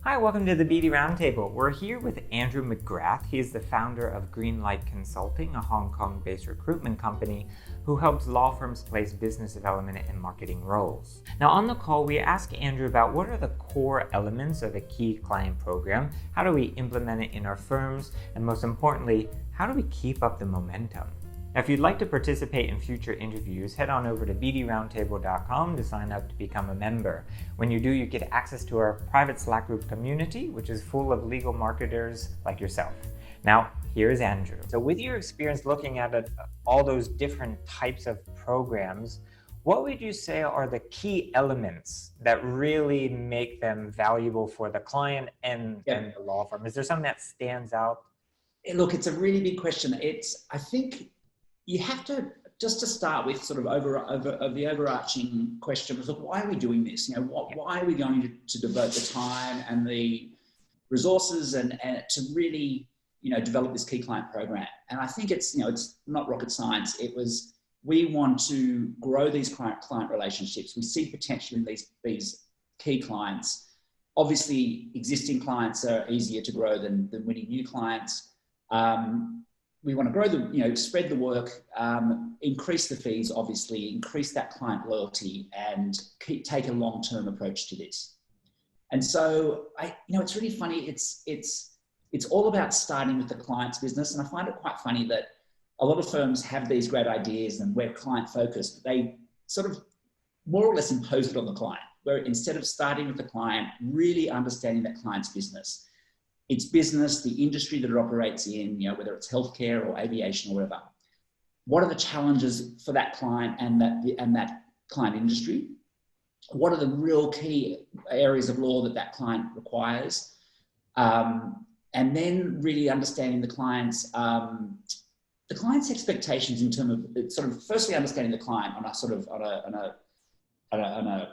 Hi, welcome to the BD Roundtable. We're here with Andrew McGrath. He is the founder of Greenlight Consulting, a Hong Kong-based recruitment company who helps law firms place business development and marketing roles. Now on the call, we ask Andrew about what are the core elements of a key client program, how do we implement it in our firms, and most importantly, how do we keep up the momentum? Now, if you'd like to participate in future interviews, head on over to bdroundtable.com to sign up to become a member. When you do, you get access to our private Slack group community, which is full of legal marketers like yourself. Now, here's Andrew. So with your experience looking at all those different types of programs, what would you say are the key elements that really make them valuable for the client and the law firm? Is there something that stands out? Look, it's a really big question. I think you have to, just to start with, sort of the overarching question was, look, why are we doing this? Why are we going to devote the time and the resources and to really, develop this key client program? And I think it's not rocket science. We want to grow these client relationships. We see potential in these key clients. Obviously, existing clients are easier to grow than winning new clients. We want to grow spread the work, increase the fees, obviously, increase that client loyalty, and take a long-term approach to this. And so, it's really funny. It's all about starting with the client's business, and I find it quite funny that a lot of firms have these great ideas and we're client-focused. They sort of more or less impose it on the client, where instead of starting with the client, really understanding that client's business. Its business, the industry that it operates in, whether it's healthcare or aviation or whatever. What are the challenges for that client and that client industry? What are the real key areas of law that client requires? And then really understanding the client's expectations in terms of sort of firstly understanding the client on a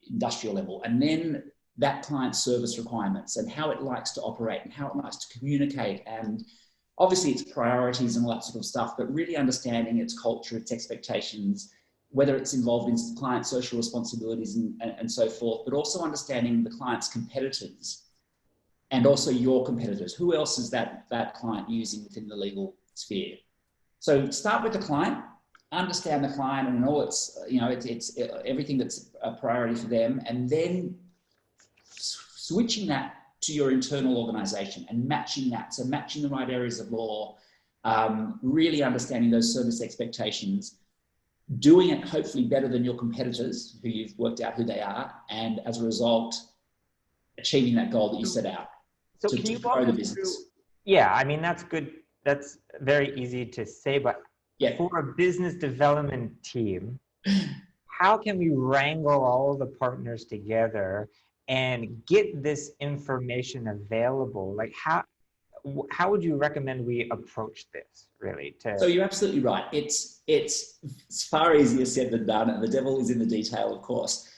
industrial level, and then that client's service requirements and how it likes to operate and how it likes to communicate, and obviously its priorities and all that sort of stuff, but really understanding its culture, its expectations, whether it's involved in client social responsibilities and so forth, but also understanding the client's competitors and also your competitors. Who else is that client using within the legal sphere? So start with the client, understand the client and all it's everything that's a priority for them, and then switching that to your internal organization and matching that. So matching the right areas of law, really understanding those service expectations, doing it hopefully better than your competitors who you've worked out who they are, and as a result, achieving that goal that you set out to grow the business. Yeah, I mean, that's good. That's very easy to say, but for a business development team, how can we wrangle all the partners together and get this information available? Like how would you recommend we approach this, really? So you're absolutely right. It's far easier said than done, and the devil is in the detail, of course.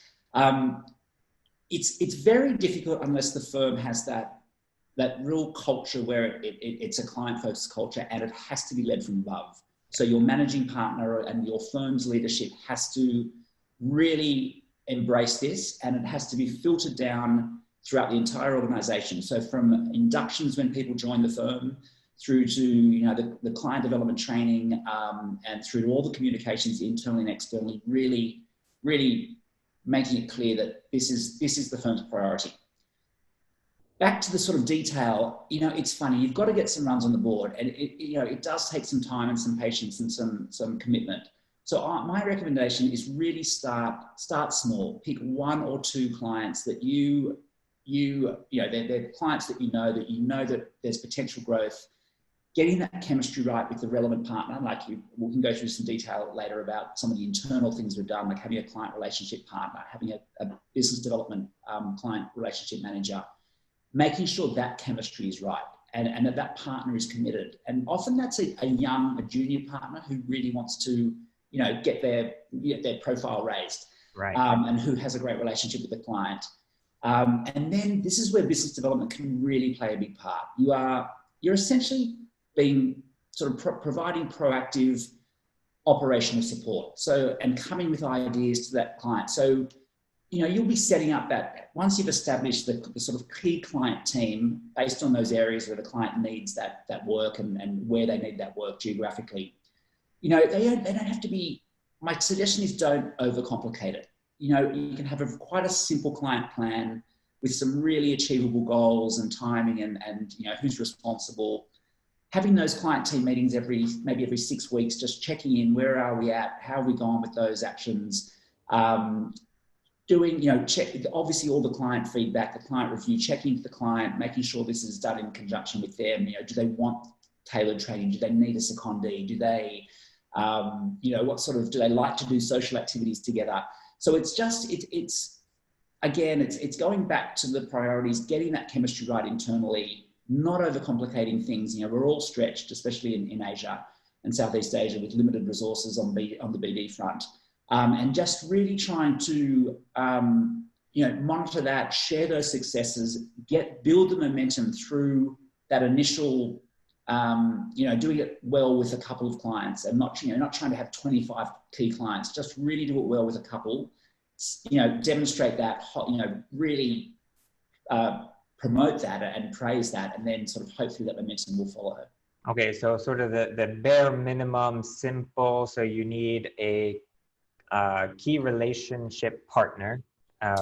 It's very difficult unless the firm has that real culture where it's a client-focused culture, and it has to be led from above. So your managing partner and your firm's leadership has to really embrace this, and it has to be filtered down throughout the entire organization. So from inductions when people join the firm through to the client development training, and through to all the communications internally and externally, really making it clear that this is the firm's priority. Back to the sort of detail, it's funny, you've got to get some runs on the board, and it does take some time and some patience and some commitment. So my recommendation is really start small. Pick one or two clients that they're clients that you know that there's potential growth. Getting that chemistry right with the relevant partner, we can go through some detail later about some of the internal things we've done, like having a client relationship partner, having a business development client relationship manager, making sure that chemistry is right and that partner is committed. And often that's a junior partner who really wants to get their profile raised, right? And who has a great relationship with the client. And then this is where business development can really play a big part. You're essentially being sort of providing proactive operational support. So, and coming with ideas to that client. So you'll be setting up that once you've established the sort of key client team based on those areas where the client needs that work and where they need that work geographically. They don't have to be, my suggestion is don't overcomplicate it. You can have quite a simple client plan with some really achievable goals and timing and who's responsible. Having those client team meetings maybe every 6 weeks, just checking in, where are we at? How are we going with those actions? Doing, check obviously all the client feedback, the client review, checking with the client, making sure this is done in conjunction with them. Do they want tailored training? Do they need a secondee? Do they, what sort of, do they like to do social activities together? So it's just, it's going back to the priorities, getting that chemistry right internally, not overcomplicating things. We're all stretched, especially in Asia and Southeast Asia, with limited resources on the BD front. And just really trying to, monitor that, share those successes, build the momentum through that initial, doing it well with a couple of clients, and not trying to have 25 key clients. Just really do it well with a couple. Demonstrate that, really promote that and praise that, and then sort of hopefully that momentum will follow. Okay, so sort of the bare minimum, simple. So you need a key relationship partner,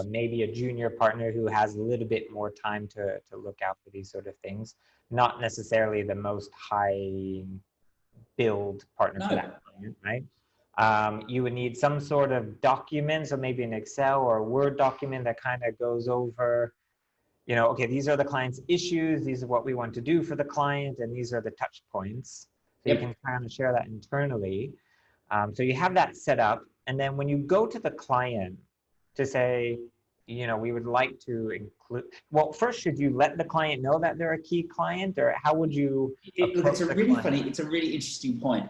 maybe a junior partner who has a little bit more time to look out for these sort of things. Not necessarily the most high build partner for that client, right? You would need some sort of document, so maybe an Excel or a Word document that kind of goes over, okay, these are the client's issues, these are what we want to do for the client, and these are the touch points. So you can kind of share that internally. So you have that set up. And then when you go to the client to say, we would like to include, well, first, should you let the client know that they're a key client, or how would you approach the client? It's a really interesting point.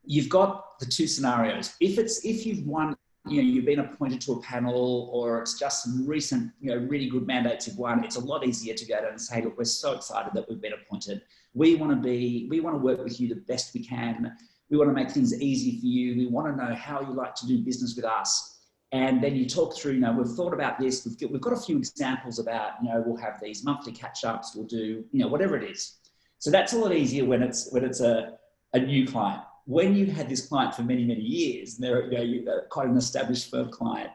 You've got the two scenarios. If you've won, you've been appointed to a panel, or it's just some recent, really good mandates you've won, it's a lot easier to go down and say, look, we're so excited that we've been appointed. We want to work with you the best we can. We want to make things easy for you. We want to know how you like to do business with us. And then you talk through, we've thought about this. We've got a few examples about, we'll have these monthly catch-ups. We'll do, whatever it is. So that's a lot easier when it's a new client. When you've had this client for many, many years, and they're quite an established firm client,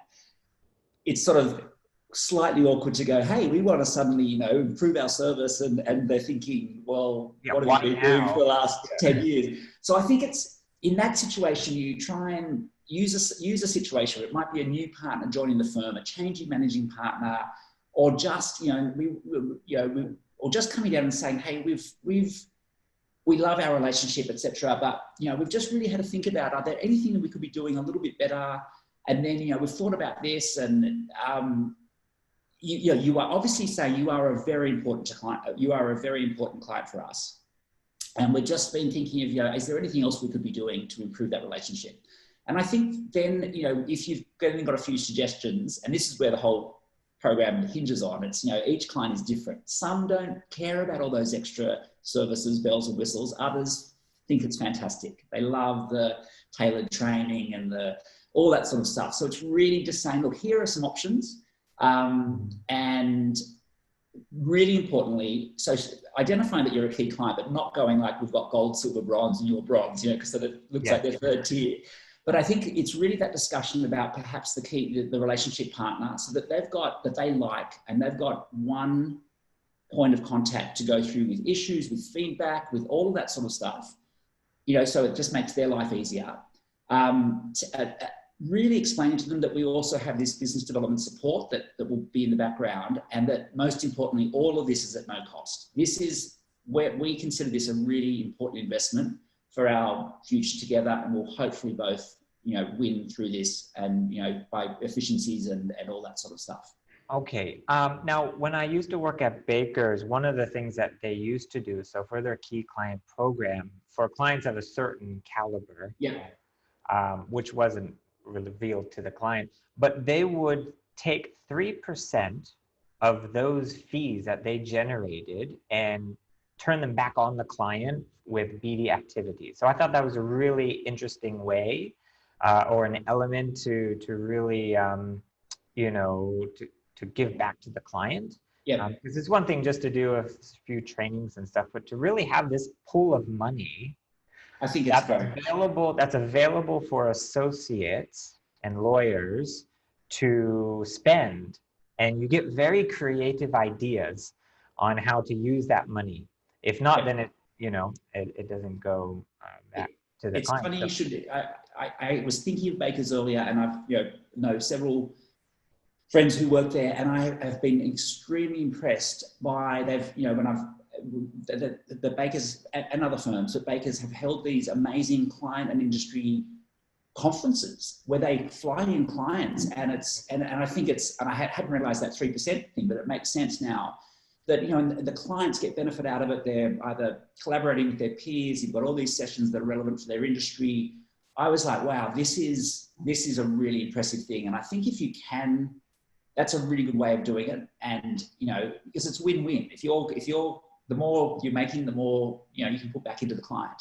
it's sort of slightly awkward to go, hey, we want to suddenly, improve our service. And they're thinking, well, what have you been doing for the last 10 years? So I think it's, in that situation, you try and use a situation. It might be a new partner joining the firm, a changing managing partner, or just, or just coming down and saying, hey, we love our relationship, etc. But, we've just really had to think about, are there anything that we could be doing a little bit better? And then, we've thought about this, and, you are obviously saying you are a very important client for us. And we've just been thinking of, is there anything else we could be doing to improve that relationship? And I think then, if you've got a few suggestions, and this is where the whole program hinges on, it's, each client is different. Some don't care about all those extra services, bells and whistles. Others think it's fantastic. They love the tailored training and all that sort of stuff. So it's really just saying, look, here are some options. And really importantly, so identifying that you're a key client, but not going like we've got gold, silver, bronze, and you're bronze, because so that it looks like they're third tier. But I think it's really that discussion about perhaps the relationship partner, so that they like, and they've got one point of contact to go through with issues, with feedback, with all of that sort of stuff, so it just makes their life easier. Really explaining to them that we also have this business development support that will be in the background, and that most importantly, all of this is at no cost. This is where we consider this a really important investment for our future together, and we'll hopefully both, win through this, and, by efficiencies and all that sort of stuff. Okay. Now, when I used to work at Baker's, one of the things that they used to do, so for their key client program, for clients of a certain caliber, which wasn't revealed to the client, but they would take 3% of those fees that they generated and turn them back on the client with BD activities. So I thought that was a really interesting way, or an element to really to give back to the client. Yeah, Because it's one thing just to do a few trainings and stuff, but to really have this pool of money I think it's great. that's available for associates and lawyers to spend, and you get very creative ideas on how to use that money. If not, then it doesn't go back to the It's client. funny So, you should. I was thinking of Baker's earlier, and I've know several friends who work there, and I have been extremely impressed by when I've the Bakers and other firms, that Bakers have held these amazing client and industry conferences where they fly in clients, and I think and I hadn't realized that 3% thing, but it makes sense now that and the clients get benefit out of it. They're either collaborating with their peers. You've got all these sessions that are relevant for their industry. I was like, wow, this is a really impressive thing, and I think if you can, that's a really good way of doing it. And because it's win-win. If you're the more you're making, the more you can put back into the client.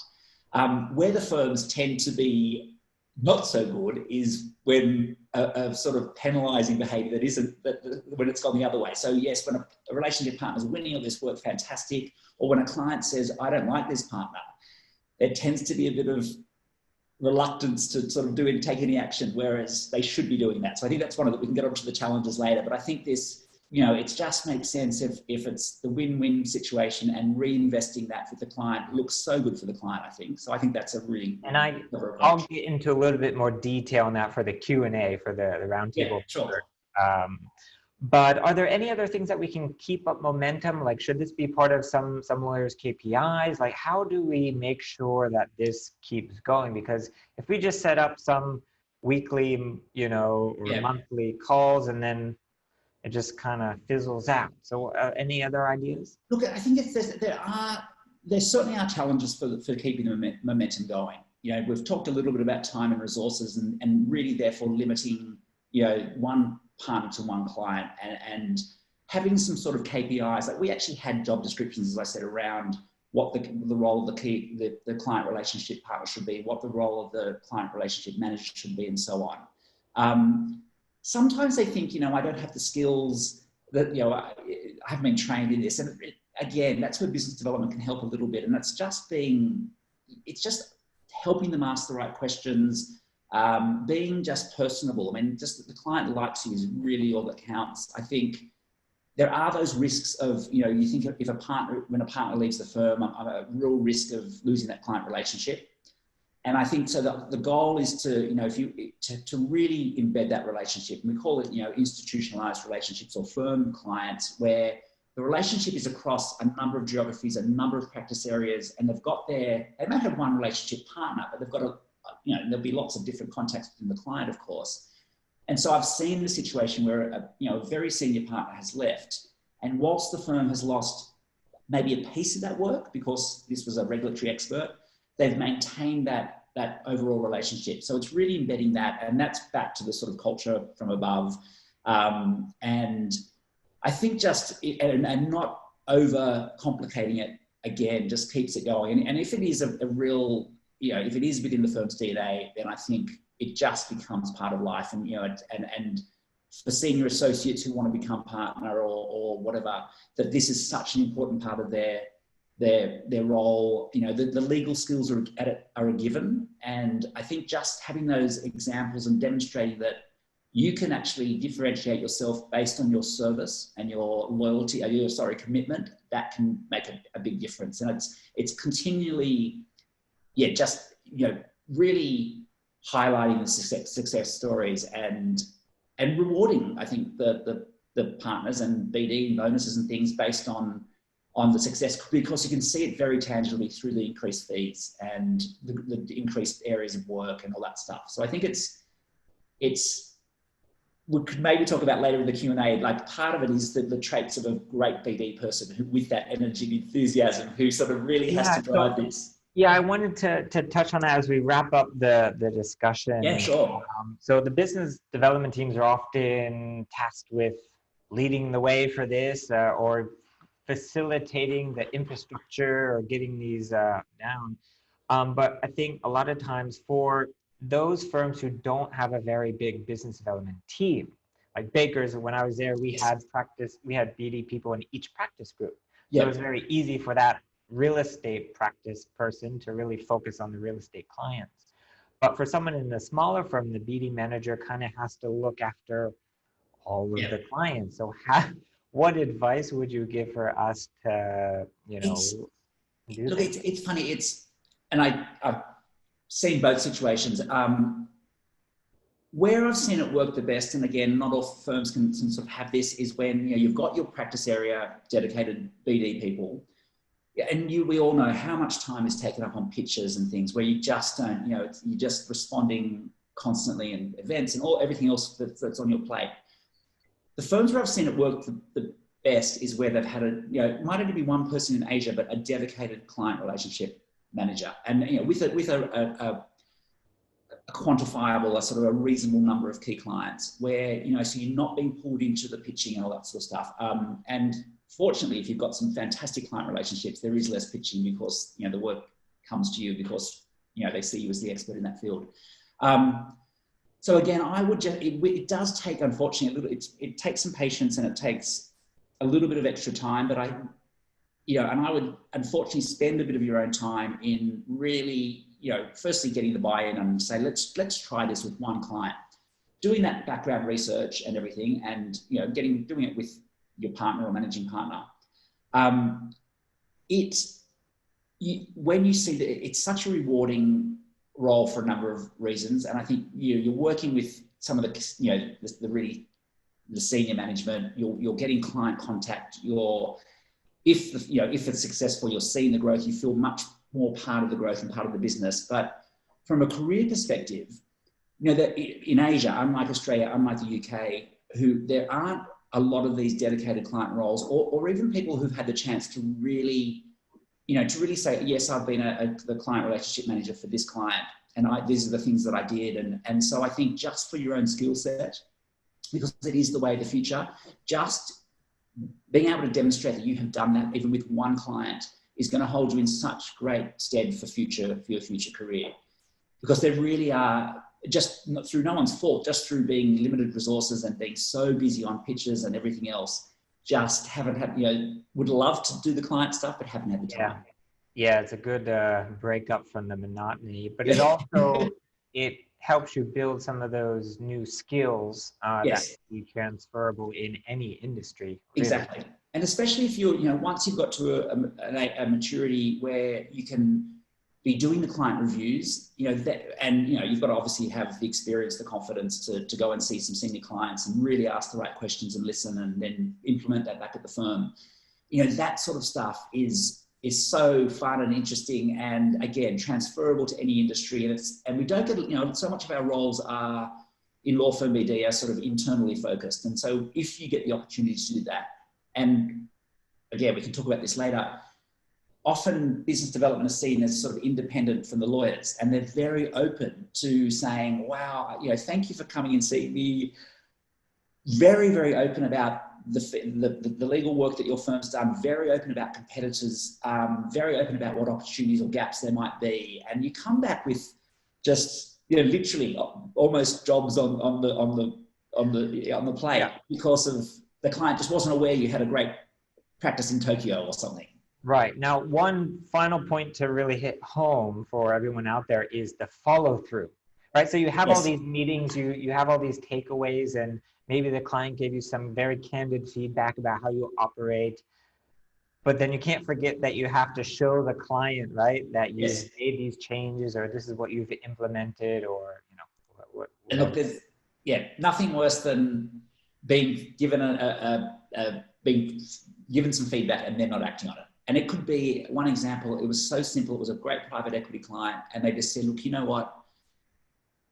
Where the firms tend to be not so good is when a sort of penalising behaviour that isn't when it's gone the other way. So yes, when a relationship partner's winning, or this worked fantastic, or when a client says, I don't like this partner, there tends to be a bit of reluctance to sort of take any action, whereas they should be doing that. So I think that's one of we can get onto the challenges later, but I think this, it just makes sense if it's the win-win situation, and reinvesting that with the client looks so good for the client, I think. So I think that's a really I'll get into a little bit more detail on that for the Q&A for the roundtable. Yeah, sure. But are there any other things that we can keep up momentum? Like, should this be part of some lawyers' KPIs? Like, how do we make sure that this keeps going? Because if we just set up some weekly, or monthly calls, and then it just kind of fizzles out. So any other ideas? Look, I think there certainly are challenges for keeping the momentum going. We've talked a little bit about time and resources, and really therefore limiting, one partner to one client, and having some sort of KPIs. Like, we actually had job descriptions, as I said, around what the role of the client relationship partner should be, what the role of the client relationship manager should be, and so on. Sometimes they think, I don't have the skills that, I haven't been trained in this. And again, that's where business development can help a little bit. And it's just helping them ask the right questions, being just personable. I mean, just that the client likes you is really all that counts. I think there are those risks of, you think when a partner leaves the firm, I'm at a real risk of losing that client relationship. And I think so the goal is to, to really embed that relationship. And we call it, institutionalized relationships, or firm clients, where the relationship is across a number of geographies, a number of practice areas, and they may have one relationship partner, but they've got there'll be lots of different contacts within the client, of course. And so I've seen the situation where a very senior partner has left, and whilst the firm has lost maybe a piece of that work because this was a regulatory expert, they've maintained that overall relationship. So it's really embedding that, and that's back to the sort of culture from above. And I think and not over complicating it, again, just keeps it going. And if it is a real, if it is within the firm's DNA, then I think it just becomes part of life. And, and for senior associates who want to become partner or whatever, that this is such an important part of their role. The legal skills are a given. And I think just having those examples and demonstrating that you can actually differentiate yourself based on your service and your loyalty, commitment, that can make a big difference. And it's continually, really highlighting the success stories and rewarding, I think, the partners and BD bonuses and things based on the success, because you can see it very tangibly through the increased fees and the increased areas of work and all that stuff. So I think we could maybe talk about later in the Q&A, like part of it is the traits of a great BD person who, with that energy and enthusiasm, who sort of really has to drive this. Yeah, I wanted to touch on that as we wrap up the discussion. Yeah, sure. So the business development teams are often tasked with leading the way for this, or facilitating the infrastructure or getting these down. But I think a lot of times for those firms who don't have a very big business development team, like Baker's, when I was there, we had BD people in each practice group. So Yeah. it was very easy for that real estate practice person to really focus on the real estate clients. But for someone in a smaller firm, the BD manager kind of has to look after all of Yeah. the clients. So what advice would you give for us to, do Look, that? it's funny. And I've seen both situations. Where I've seen it work the best, and again, not all firms can sort of have this, is when you've got your practice area dedicated BD people, and we all know how much time is taken up on pitches and things where you just don't, you're just responding constantly in events and everything else that's on your plate. The firms where I've seen it work the best is where they've had it might only be one person in Asia, but a dedicated client relationship manager, and with a quantifiable, a sort of a reasonable number of key clients where, so you're not being pulled into the pitching and all that sort of stuff. And fortunately, if you've got some fantastic client relationships, there is less pitching because, the work comes to you because, they see you as the expert in that field. So again, I would just, it does take, unfortunately, it takes some patience and it takes a little bit of extra time, but and I would unfortunately spend a bit of your own time in really, firstly getting the buy-in and say, let's try this with one client, doing that background research and everything, and doing it with your partner or managing partner. When you see that, it's such a rewarding role for a number of reasons, and I think you're working with some of the senior management. You're getting client contact. If it's successful, you're seeing the growth. You feel much more part of the growth and part of the business. But from a career perspective, that in Asia, unlike Australia, unlike the UK, there aren't a lot of these dedicated client roles, or even people who've had the chance to really say, yes, I've been the client relationship manager for this client, and these are the things that I did. And so I think just for your own skill set, because it is the way of the future, just being able to demonstrate that you have done that even with one client is going to hold you in such great stead for your future career. Because there really are, just through no one's fault, just through being limited resources and being so busy on pitches and everything else, just haven't had, would love to do the client stuff, but haven't had the time. Yeah, it's a good break up from the monotony, but it also, it helps you build some of those new skills that can be transferable in any industry. Really. Exactly. And especially if you're, once you've got to a maturity where you can be doing the client reviews, you've got to obviously have the experience, the confidence to go and see some senior clients and really ask the right questions and listen and then implement that back at the firm. That sort of stuff is so fun and interesting, and again, transferable to any industry. And we don't get, so much of our roles are in law firm BD are sort of internally focused. And so if you get the opportunity to do that, and again, we can talk about this later, often business development is seen as sort of independent from the lawyers, and they're very open to saying, wow, thank you for coming and seeing me. Very, very open about the legal work that your firm's done, very open about competitors, very open about what opportunities or gaps there might be. And you come back with just, literally almost jobs on the plate because of the client just wasn't aware you had a great practice in Tokyo or something. Right. Now, one final point to really hit home for everyone out there is the follow through, right? So you have all these meetings, you have all these takeaways, and maybe the client gave you some very candid feedback about how you operate, but then you can't forget that you have to show the client, right, that you've made these changes, or this is what you've implemented, or what. And look, there's nothing worse than being given being given some feedback and then not acting on it. And it could be, one example, it was so simple. It was a great private equity client, and they just said, look, you know what?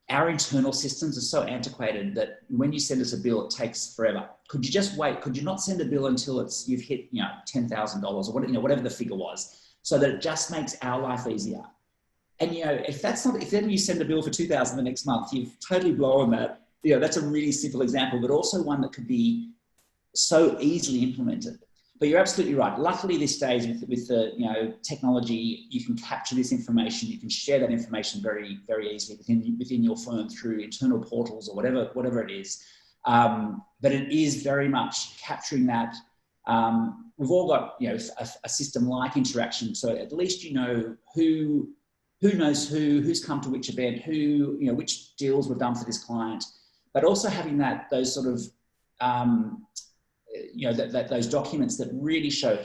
Our internal systems are so antiquated that when you send us a bill, it takes forever. Could you just wait? Could you not send a bill until you've hit, $10,000 or whatever the figure was, so that it just makes our life easier? And if then you send a bill for $2,000 the next month, you've totally blown that. That's a really simple example, but also one that could be so easily implemented. But you're absolutely right. Luckily, these days with the technology, you can capture this information. You can share that information very, very easily within your firm through internal portals or whatever it is. But it is very much capturing that. We've all got, you know, a system-like interaction, so at least you know who knows who's come to which event, you know, which deals were done for this client, but also having those sort of you know, those documents that really show,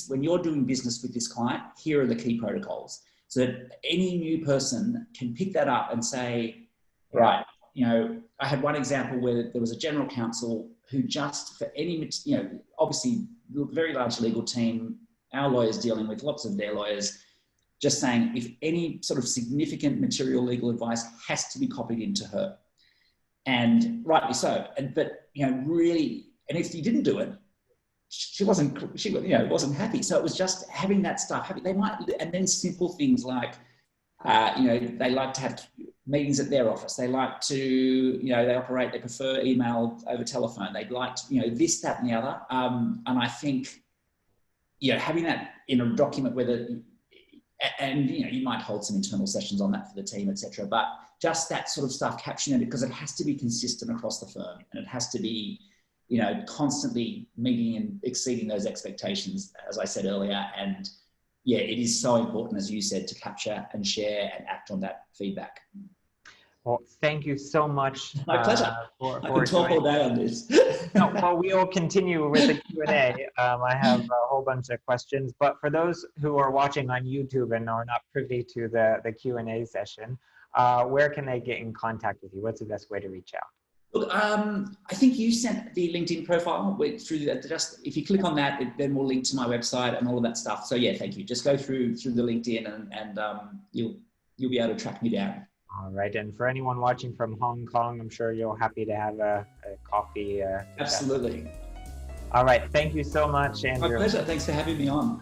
when you're doing business with this client, here are the key protocols, so that any new person can pick that up and say, right, you know, I had one example where there was a general counsel who just, for any, you know, obviously very large legal team, our lawyers dealing with lots of their lawyers, just saying if any sort of significant material legal advice has to be copied into her, and rightly so. But you know, really, and if you didn't do it, she you know, wasn't happy. So it was just having that stuff. They might, and then simple things like, you know, they like to have meetings at their office. They like to, you know, they prefer email over telephone. They'd like to, you know, this, that, and the other. And I think, you know, having that in a document and you know, you might hold some internal sessions on that for the team, etc. But just that sort of stuff, capturing it, because it has to be consistent across the firm, and it has to be, you know, constantly meeting and exceeding those expectations, as I said earlier. And yeah, it is so important, as you said, to capture and share and act on that feedback. Well, thank you so much. My pleasure. I could talk all day on this. No, well, we will continue with the Q&A. I have a whole bunch of questions, but for those who are watching on YouTube and are not privy to the Q&A session, where can they get in contact with you? What's the best way to reach out? Look, I think you sent the LinkedIn profile through that. Just if you click on that, then we'll link to my website and all of that stuff. So yeah, thank you. Just go through the LinkedIn and you'll be able to track me down. All right, and for anyone watching from Hong Kong, I'm sure you're happy to have a coffee. Absolutely. All right, thank you so much, Andrew. My pleasure. Thanks for having me on.